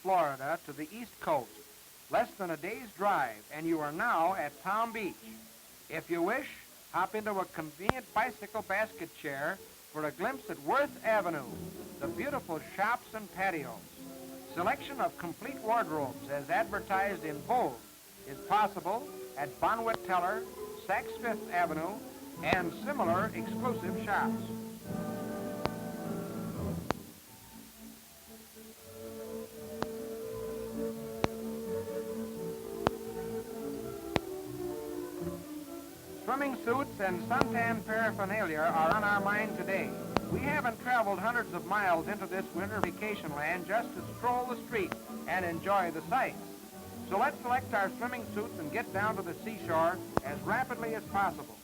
Florida to the East Coast. Less than a day's drive, and you are now at Palm Beach. If you wish, hop into a convenient bicycle basket chair for a glimpse at Worth Avenue, the beautiful shops and patios. Selection of complete wardrobes as advertised in bold is possible at Bonwit Teller, Saks Fifth Avenue, and similar exclusive shops. Swimming suits and suntan paraphernalia are on our mind today. We haven't traveled hundreds of miles into this winter vacation land just to stroll the streets and enjoy the sights. So let's select our swimming suits and get down to the seashore as rapidly as possible.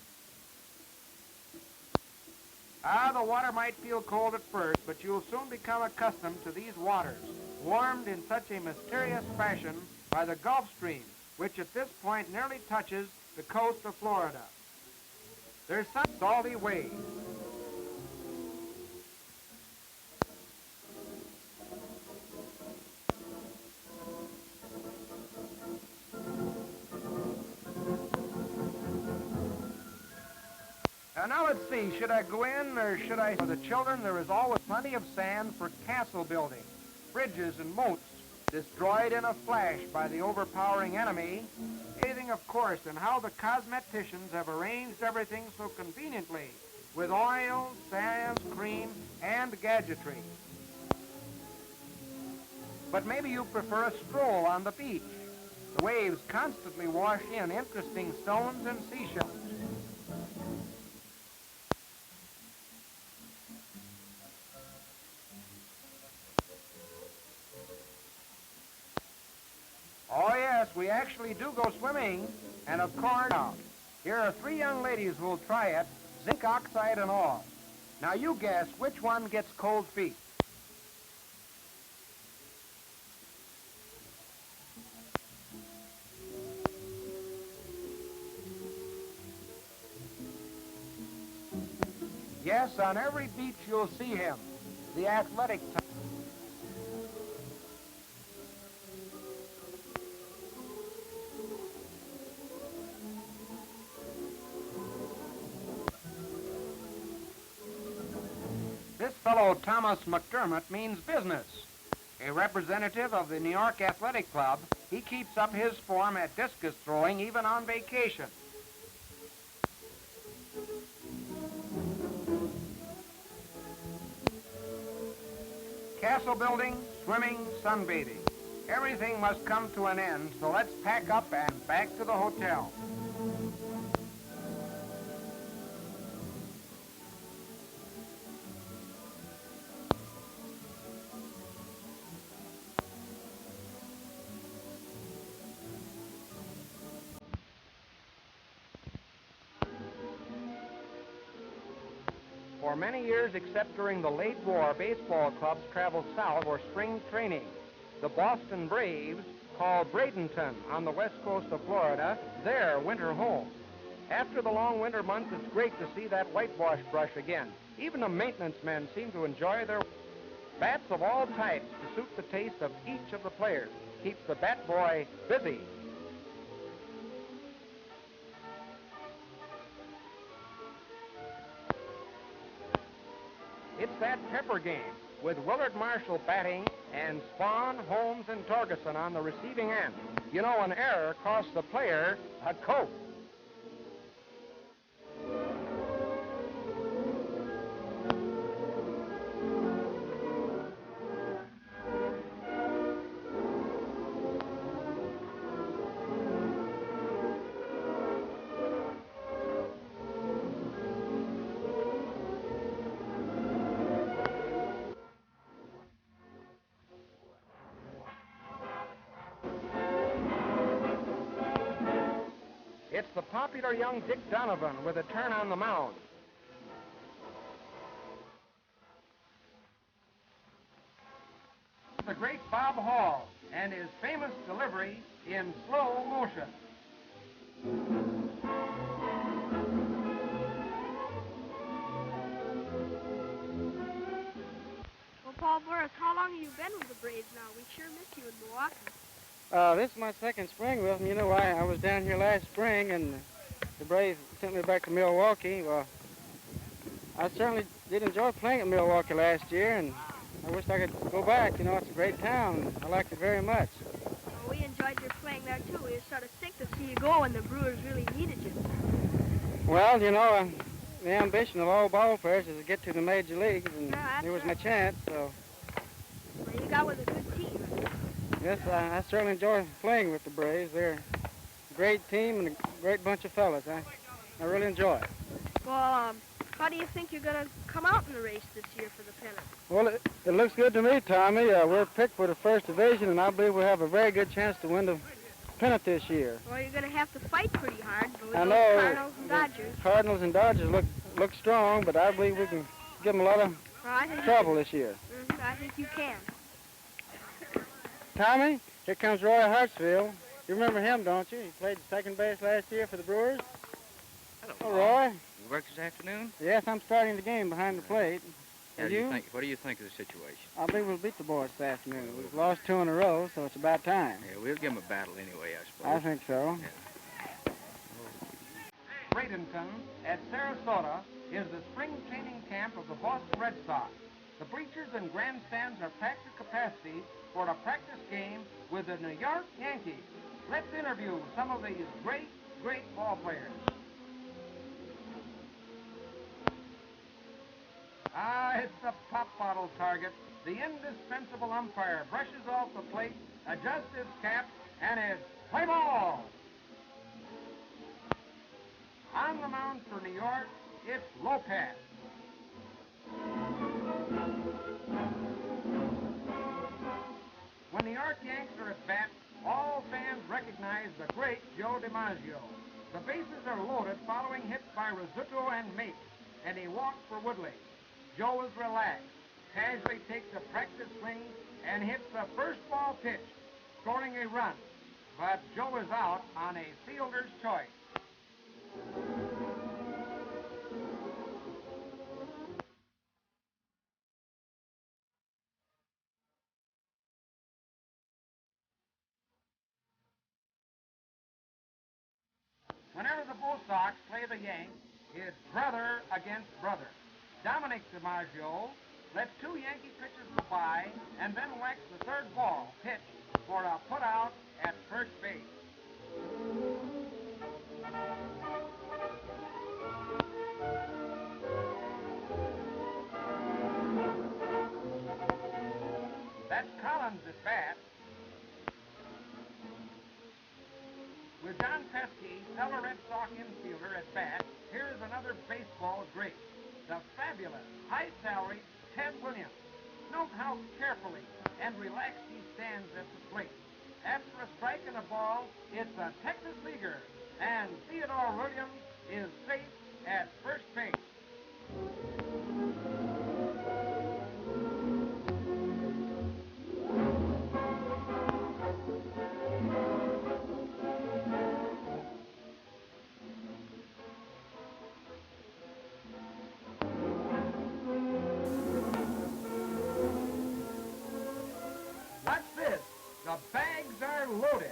The water might feel cold at first, but you'll soon become accustomed to these waters, warmed in such a mysterious fashion by the Gulf Stream, which at this point nearly touches the coast of Florida. There's some salty waves. Now let's see, should I go in or should I? For the children, there is always plenty of sand for castle building, bridges and moats, destroyed in a flash by the overpowering enemy. Anything, of course, in how the cosmeticians have arranged everything so conveniently with oil, sands, cream, and gadgetry. But maybe you prefer a stroll on the beach. The waves constantly wash in interesting stones and seashells. Oh, yes, we actually do go swimming, and of course, here are 3 young ladies who will try it, zinc oxide and all. Now you guess which one gets cold feet. Yes, on every beach you'll see him, the athletic type. This fellow, Thomas McDermott, means business. A representative of the New York Athletic Club, he keeps up his form at discus throwing even on vacation. Castle building, swimming, sunbathing. Everything must come to an end, so let's pack up and back to the hotel. For many years, except during the late war, baseball clubs traveled south for spring training. The Boston Braves called Bradenton on the west coast of Florida their winter home. After the long winter months, it's great to see that whitewash brush again. Even the maintenance men seem to enjoy their bats of all types to suit the taste of each of the players. Keeps the Batboy busy. It's that pepper game, with Willard Marshal batting and Spahn, Holmes, and Torgeson on the receiving end. You know, an error costs the player a coat. It's the popular young Dick Donovan with a turn on the mound. The great Bob Hall and his famous delivery in slow motion. Well, Paul, Well, Boris, how long have you been with the Braves now? We sure miss you in Milwaukee. This is my second spring with them. You know, I was down here last spring, and the Braves sent me back to Milwaukee. Well, I certainly did enjoy playing at Milwaukee last year, and I wish I could go back. You know, it's a great town. I liked it very much. Well, we enjoyed your playing there, too. We were sort of sick to see you go when the Brewers really needed you. Well, you know, the ambition of all ball players is to get to the major leagues, and it was my chance, so. Well, you got with a good team. Yes, I certainly enjoy playing with the Braves. They're a great team and a great bunch of fellas. I really enjoy it. Well, how do you think you're going to come out in the race this year for the pennant? Well, it looks good to me, Tommy. We're picked for the first division, and I believe we'll have a very good chance to win the pennant this year. Well, you're going to have to fight pretty hard. With I those know. Cardinals and Dodgers. Cardinals and Dodgers look strong, but I believe we can give them a lot of trouble this year. I think you can. Tommy, here comes Roy Hurtsville. You remember him, don't you? He played second base last year for the Brewers. Hello, Roy. You work this afternoon? Yes, I'm starting the game behind the plate. What do you think of the situation? I believe we'll beat the boys this afternoon. We've lost 2 in a row, so it's about time. Yeah, we'll give them a battle anyway, I suppose. I think so. Yeah. Bradenton at Sarasota is the spring training camp of the Boston Red Sox. The bleachers and grandstands are packed to capacity for a practice game with the New York Yankees. Let's interview some of these great ball players. It's the pop bottle target. The indispensable umpire brushes off the plate, adjusts his cap, and it's play ball. On the mound for New York, it's Lopez. When New York Yanks are at bat, all fans recognize the great Joe DiMaggio. The bases are loaded following hits by Rizzuto and Mate, and he walks for Woodley. Joe is relaxed, casually takes a practice swing, and hits the first ball pitch, scoring a run. But Joe is out on a fielder's choice. Whenever the Bo Sox play the Yanks, it's brother against brother. Dominic DiMaggio lets 2 Yankee pitchers go by and then whacks the third ball pitch for a putout at first base. That's Collins at bat. With John Pesky, fellow Red Sox infielder, at bat, here is another baseball great, the fabulous, high-salary Ted Williams. Note how carefully and relaxed he stands at the plate. After a strike and a ball, it's a Texas leaguer, and Theodore Williams is safe at first base. Watch this. The bags are loaded.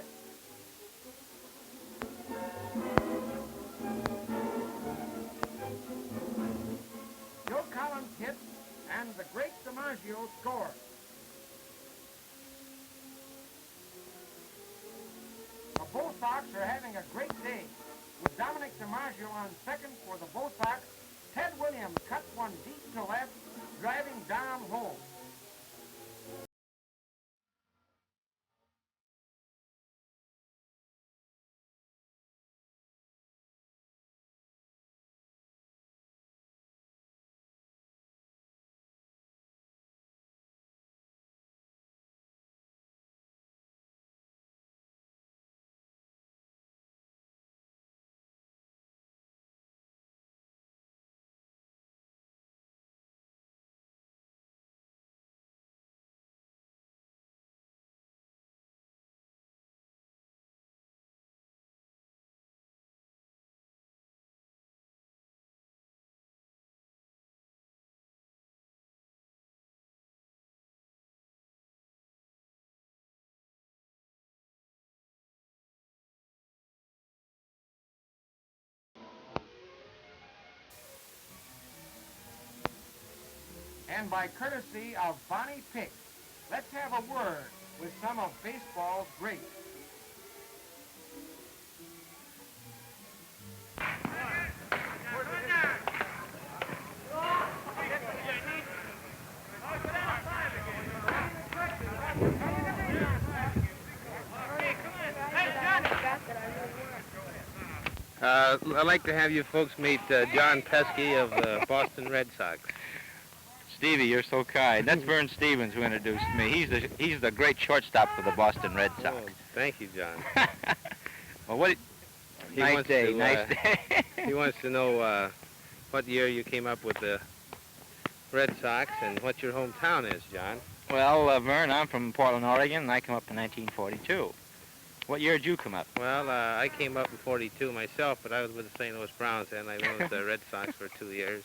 Joe Collins hits, and the great DiMaggio scores. The Bo Sox are having a great day. With Dominic DiMaggio on second for the Bo Sox, Ted Williams cuts one deep to left, driving down home. and by courtesy of Bonnie Pick. Let's have a word with some of baseball's greats. I'd like to have you folks meet John Pesky of the Boston Red Sox. Stevie, you're so kind. That's Vern Stevens who introduced me. He's the great shortstop for the Boston Red Sox. Oh, thank you, John. Well, what? Nice day. He wants to know what year you came up with the Red Sox and what your hometown is, John. Well, Vern, I'm from Portland, Oregon, and I came up in 1942. What year did you come up? Well, I came up in 42 myself, but I was with the St. Louis Browns, and I was with the Red Sox for 2 years.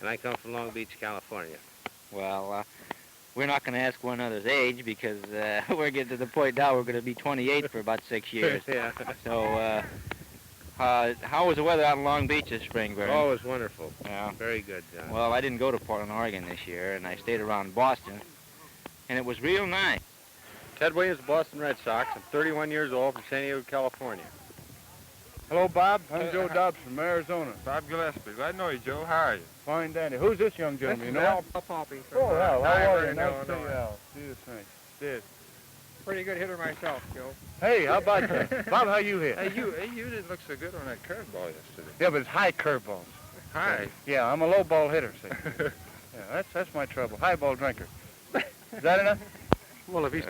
And I come from Long Beach, California. Well, we're not going to ask one another's age because we're getting to the point now we're going to be 28 for about 6 years. Yeah. So, how was the weather out in Long Beach this spring, Vern? Oh, it was wonderful. Yeah. Very good, John. Well, I didn't go to Portland, Oregon this year, and I stayed around Boston, and it was real nice. Ted Williams, Boston Red Sox. I'm 31 years old from San Diego, California. Hello, Bob. I'm Joe Dobbs from Arizona. Bob Gillespie. Glad to know you, Joe. How are you? Fine, dandy. Who's this young gentleman, you know? Al Poppy. Oh, Al, how are you? in Nice to see you, Illinois. Al. See you, thanks. Did. Pretty good hitter myself, Joe. Hey, how about that? Bob, how you hit? Hey, you didn't look so good on that curveball yesterday. Yeah, but it's high curveballs. Hi. Yeah, I'm a low ball hitter, see. Yeah, that's my trouble. High ball drinker. Is that enough? Well, if he's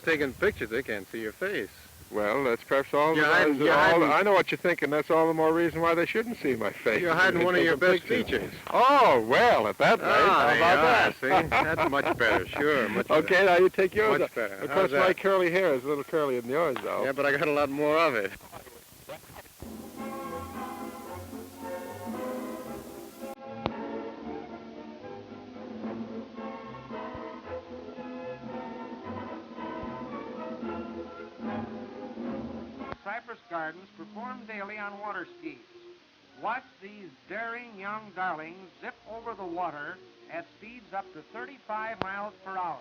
taking pictures, they can't see your face. Well, that's perhaps all. You're hiding- I know what you're thinking. That's all the more reason why they shouldn't see my face. You're hiding one of your best features. Oh, well, at that rate, how about that? See, that's much better. Sure, much better. Okay, now you take yours. Much better. Of How's course, my that? curly hair is a little curlier than yours, though. Yeah, but I got a lot more of it. Cypress Gardens perform daily on water skis. Watch these daring young darlings zip over the water at speeds up to 35 miles per hour.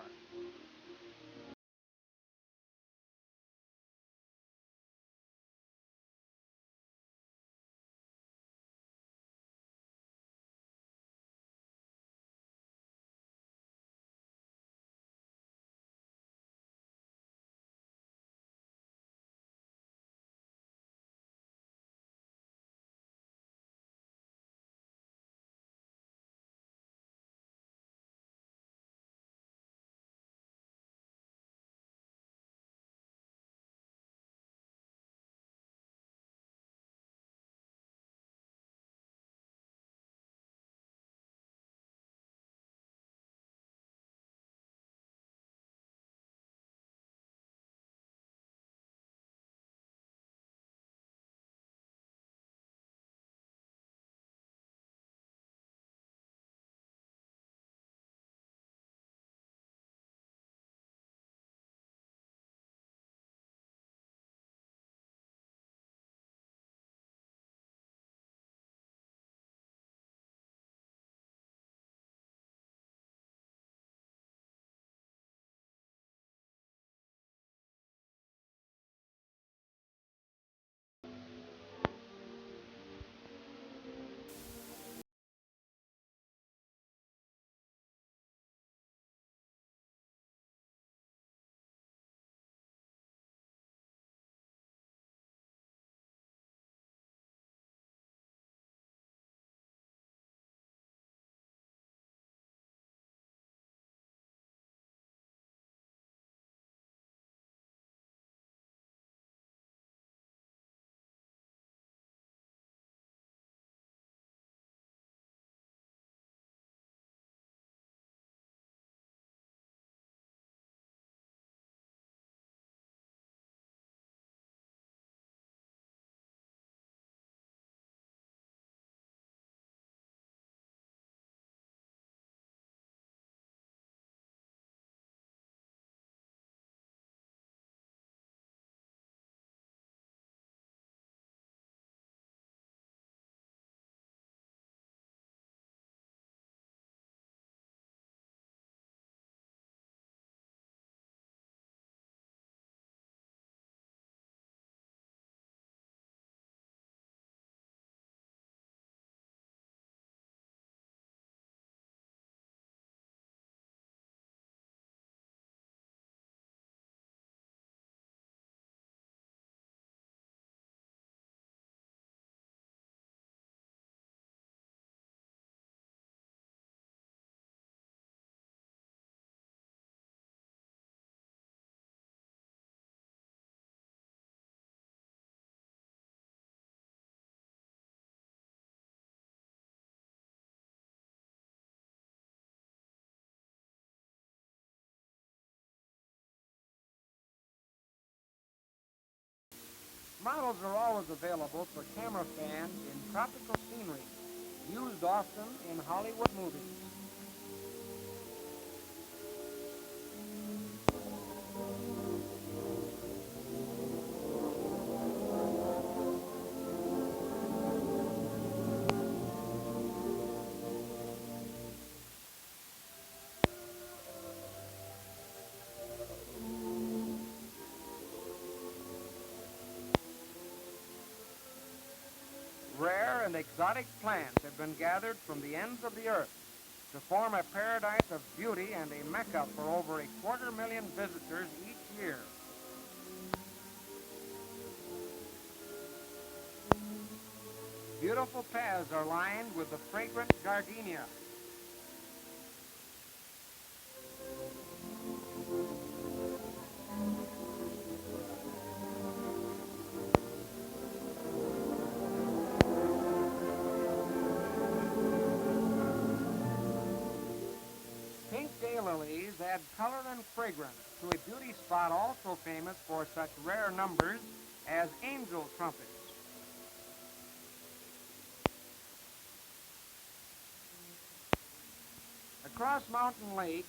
Models are always available for camera fans in tropical scenery, used often in Hollywood movies. Rare and exotic plants have been gathered from the ends of the earth to form a paradise of beauty and a mecca for over 250,000 visitors each year. Beautiful paths are lined with the fragrant gardenia. Pink daylilies add color and fragrance to a beauty spot also famous for such rare numbers as angel trumpets. Across Mountain Lake,